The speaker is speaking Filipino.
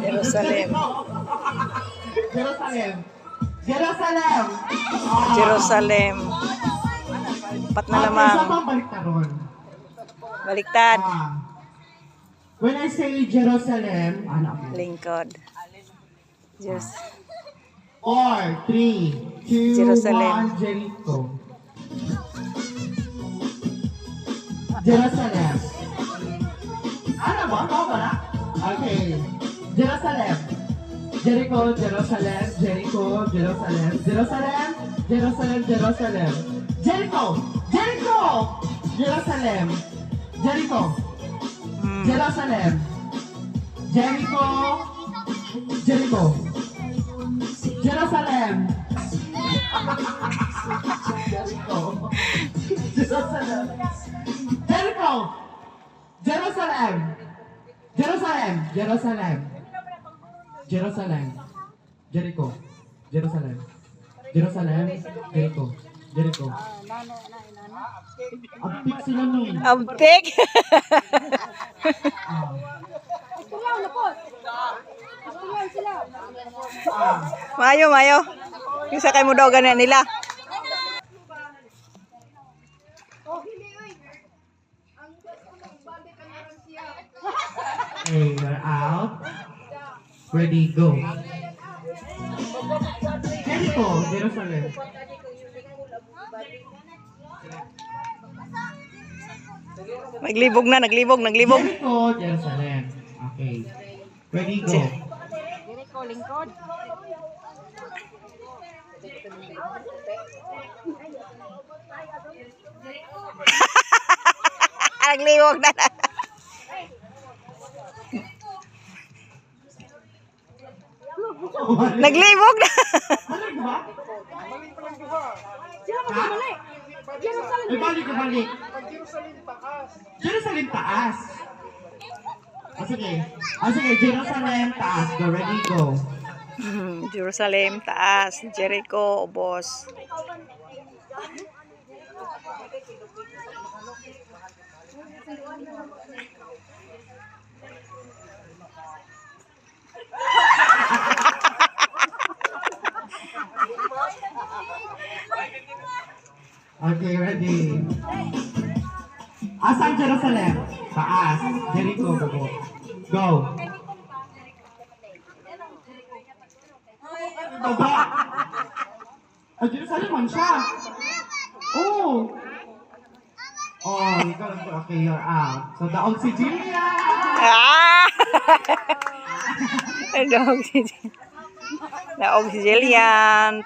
Jerusalem. Jerusalem. Jerusalem. Jerusalem. Pat na Isa lamang. pang baliktaron. Baliktad. When I say Jerusalem, ano? Lingkod. Yes. 4, 3, 2, Jerusalem. 1, Jericho. Jerusalem. Ano ba? Ito ba na? Okay. Jerusalem. Jericho, Jerusalem, Jericho, Jerusalem, Jerusalem, Jerusalem, Jerusalem. Jericho! Jericho! Jerusalem. Jericho. Jerusalem. Jericho. Jericho. Jerusalem. Jericho. Jerusalem. Jericho. Jerusalem. Jerusalem. Jerusalem. Jerusalem. Jericho. Jerusalem. Jerusalem. Jericho. Jericho. Abtik sila nun. Abtik. Mayo, mayo. Isa kay mo daw ganyan nila. Okay, we're out. Ready, go. Jericho, Jerusalem. Naglibog na, naglibog. Jericho, Jerusalem. Okay. Ready, go. Jericho, lingkod. Naglibog na. Naglibog na. Balik ba? Balik, balik. Jerusalem taas. Sige, Jerusalem taas. Go, ready, go. Jerusalem, taas. Jericho, ubos. Okay, ready. Asan Jerusalem? Taas. Jericho, go. Go. Baba. Jerusalem man siya. Oh. Oh, ikaw lang. Okay, you're out. So, daog si Julia. Ah! Daog si Jillian.